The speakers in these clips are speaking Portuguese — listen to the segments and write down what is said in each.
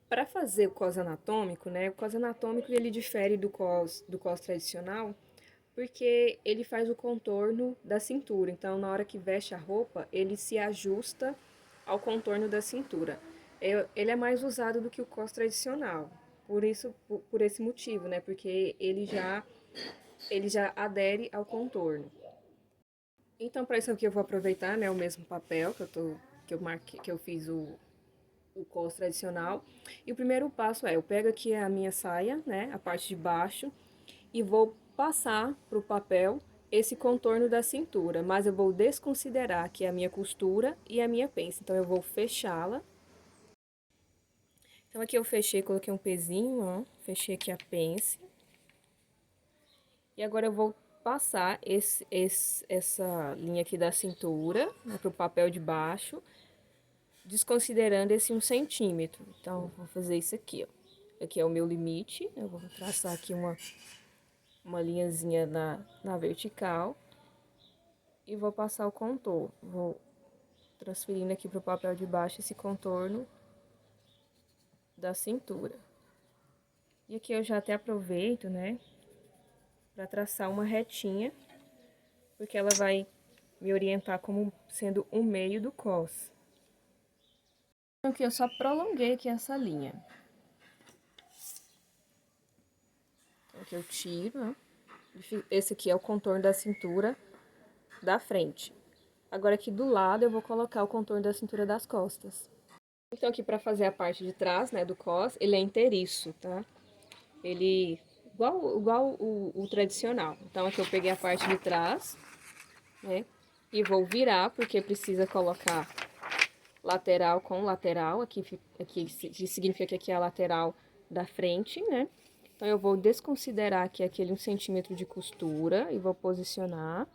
Para fazer o cos anatômico, né? O cos anatômico ele difere do cos tradicional, porque ele faz o contorno da cintura. Então, na hora que veste a roupa, ele se ajusta ao contorno da cintura. Ele é mais usado do que o cos tradicional. Por isso, por esse motivo, né? Porque ele já adere ao contorno. Então, para isso aqui eu vou aproveitar, né, o mesmo papel que eu fiz o cos tradicional. E o primeiro passo é, eu pego aqui a minha saia, né, a parte de baixo, e vou passar pro papel esse contorno da cintura, mas eu vou desconsiderar aqui a minha costura e a minha pence. Então, eu vou fechá-la. Então, aqui eu fechei, coloquei um pezinho, ó, fechei aqui a pence. E agora eu vou passar essa linha aqui da cintura, né, pro papel de baixo, desconsiderando esse 1 centímetro. Então, vou fazer isso aqui, ó. Aqui é o meu limite, eu vou traçar aqui uma linhazinha na vertical. E vou passar o contorno, vou transferindo aqui pro papel de baixo esse contorno da cintura. E aqui eu já até aproveito, né, pra traçar uma retinha, porque ela vai me orientar como sendo o meio do cos. Então, aqui eu só prolonguei aqui essa linha. Então, aqui eu tiro, ó. Esse aqui é o contorno da cintura da frente. Agora, aqui do lado, eu vou colocar o contorno da cintura das costas. Então, aqui pra fazer a parte de trás, né, do cos, ele é inteiriço, tá? Ele, igual o tradicional. Então, aqui eu peguei a parte de trás, né, e vou virar, porque precisa colocar lateral com lateral, aqui significa que aqui é a lateral da frente, né? Então, eu vou desconsiderar aqui aquele 1 centímetro de costura e vou posicionar.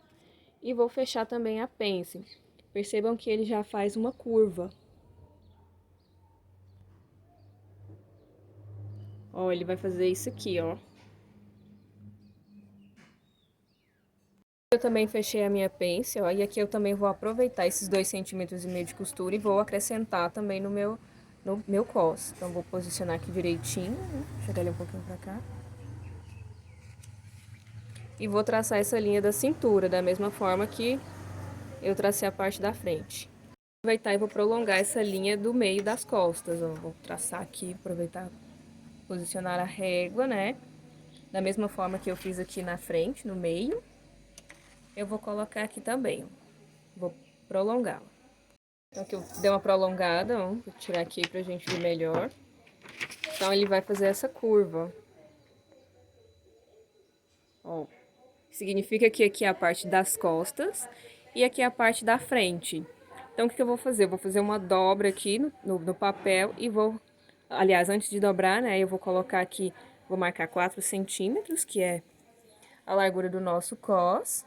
E vou fechar também a pence. Percebam que ele já faz uma curva. Ó, ele vai fazer isso aqui, ó. Eu também fechei a minha pence, ó, e aqui eu também vou aproveitar esses 2,5 cm de costura e vou acrescentar também no meu cos. Então, vou posicionar aqui direitinho, né? Chegar ele um pouquinho pra cá. E vou traçar essa linha da cintura, da mesma forma que eu tracei a parte da frente. Vou aproveitar e vou prolongar essa linha do meio das costas, ó. Vou traçar aqui, aproveitar, posicionar a régua, né? Da mesma forma que eu fiz aqui na frente, no meio. Eu vou colocar aqui também, ó. Vou prolongá-la. Então, aqui eu dei uma prolongada, ó, vou tirar aqui pra gente ver melhor. Então, ele vai fazer essa curva, ó. Significa que aqui é a parte das costas e aqui é a parte da frente. Então, o que eu vou fazer? Eu vou fazer uma dobra aqui no papel e vou... Aliás, antes de dobrar, né, eu vou colocar aqui, vou marcar 4 centímetros, que é a largura do nosso cos.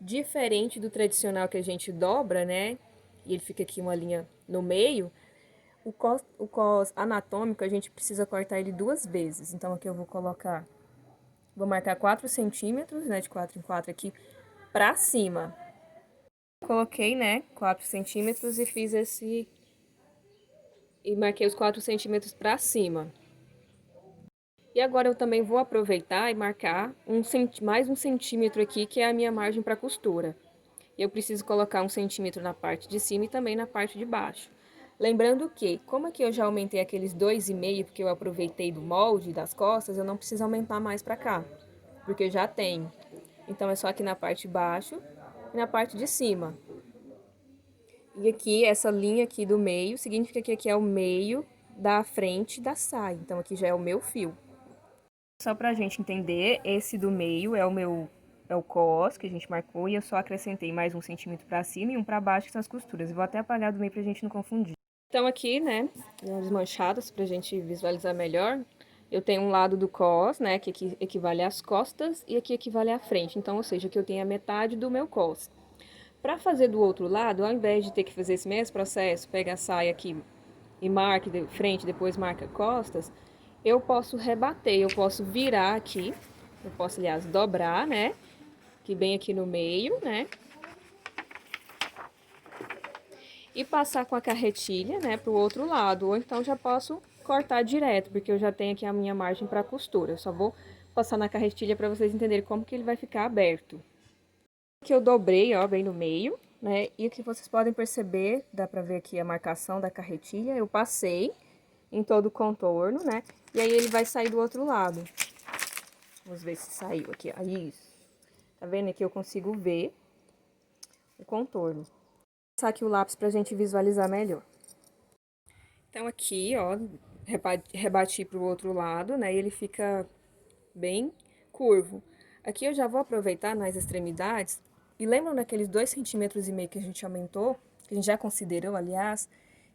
Diferente do tradicional que a gente dobra, né, e ele fica aqui uma linha no meio, o cos anatômico a gente precisa cortar ele 2 vezes. Então, aqui eu vou colocar, vou marcar 4 centímetros, né, de 4 em 4 aqui pra cima. Coloquei, né, 4 centímetros e fiz esse... E marquei os 4 centímetros pra cima. E agora eu também vou aproveitar e marcar mais 1 centímetro aqui, que é a minha margem para costura. Eu preciso colocar 1 centímetro na parte de cima e também na parte de baixo. Lembrando que, como aqui eu já aumentei aqueles 2,5, porque eu aproveitei do molde das costas, eu não preciso aumentar mais pra cá, porque eu já tenho. Então, é só aqui na parte de baixo e na parte de cima. E aqui, essa linha aqui do meio, significa que aqui é o meio da frente da saia. Então, aqui já é o meu fio. Só pra gente entender, esse do meio é o cos que a gente marcou e eu só acrescentei mais 1 centímetro pra cima e um pra baixo, que são as costuras. Eu vou até apagar do meio pra gente não confundir. Então, aqui, né, as manchadas pra gente visualizar melhor, eu tenho um lado do cos, né, que aqui equivale às costas e aqui equivale à frente. Então, ou seja, que eu tenho a metade do meu cos. Pra fazer do outro lado, ao invés de ter que fazer esse mesmo processo, pega a saia aqui e marca de frente, depois marca costas, eu posso rebater, eu posso virar aqui, eu posso, aliás, dobrar, né, que bem aqui no meio, né, e passar com a carretilha, né, pro outro lado. Ou então já posso cortar direto, porque eu já tenho aqui a minha margem para costura. Eu só vou passar na carretilha para vocês entenderem como que ele vai ficar aberto. Aqui eu dobrei, ó, bem no meio, né? E o que vocês podem perceber, dá pra ver aqui a marcação da carretilha, eu passei em todo o contorno, né? E aí ele vai sair do outro lado. Vamos ver se saiu aqui, ó. Isso. Tá vendo? Aqui eu consigo ver o contorno. Vou passar aqui o lápis pra gente visualizar melhor. Então aqui, ó, rebati pro outro lado, né? E ele fica bem curvo. Aqui eu já vou aproveitar nas extremidades. E lembram daqueles 2,5 cm que a gente aumentou? Que a gente já considerou, aliás,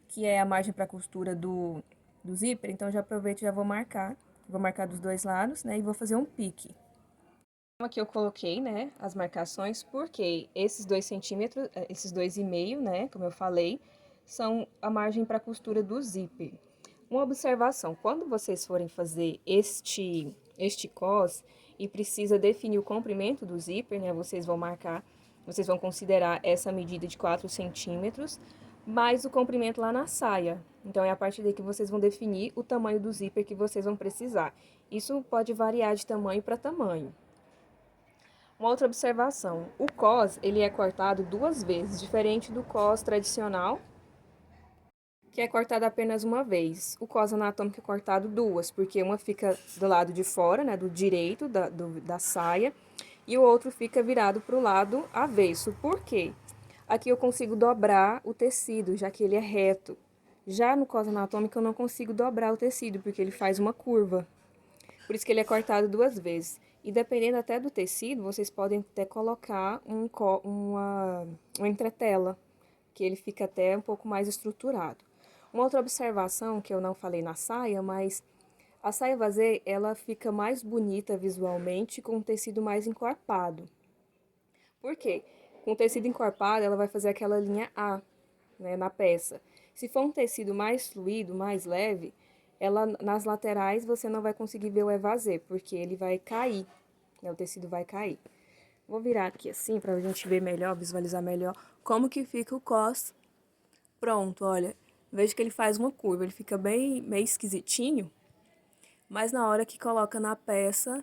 que é a margem para costura do zíper. Então, eu já aproveito e já vou marcar. Vou marcar dos dois lados, né? E vou fazer um pique. Então, aqui eu coloquei, né, as marcações, porque esses 2 centímetros, esses 2,5, né, como eu falei, são a margem para costura do zíper. Uma observação, quando vocês forem fazer este cos e precisa definir o comprimento do zíper, né, vocês vão marcar, vocês vão considerar essa medida de 4 centímetros, mais o comprimento lá na saia. Então, é a partir daí que vocês vão definir o tamanho do zíper que vocês vão precisar. Isso pode variar de tamanho para tamanho. Uma outra observação, o cos, ele é cortado 2 vezes, diferente do cos tradicional, que é cortado apenas uma vez. O cos anatômico é cortado 2, porque uma fica do lado de fora, né, do direito da saia, e o outro fica virado para o lado avesso. Por quê? Aqui eu consigo dobrar o tecido, já que ele é reto. Já no cos anatômico eu não consigo dobrar o tecido, porque ele faz uma curva. Por isso que ele é cortado 2 vezes. E dependendo até do tecido, vocês podem até colocar uma entretela, que ele fica até um pouco mais estruturado. Uma outra observação que eu não falei na saia, mas a saia vasé, ela fica mais bonita visualmente com um tecido mais encorpado. Por quê? Com o tecido encorpado, ela vai fazer aquela linha A, né, na peça. Se for um tecido mais fluido, mais leve, ela nas laterais você não vai conseguir ver o evasê, porque ele vai cair, né, o tecido vai cair. Vou virar aqui assim pra gente ver melhor, visualizar melhor como que fica o cos. Pronto, olha, veja que ele faz uma curva, ele fica bem meio esquisitinho, mas na hora que coloca na peça,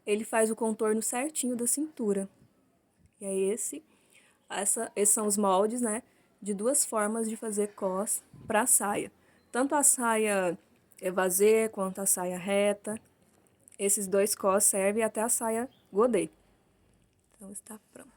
ele faz o contorno certinho da cintura. E é esses são os moldes, né, de 2 formas de fazer cos para saia. Tanto a saia evasê quanto a saia reta. Esses 2 cos servem até a saia godê. Então, está pronto.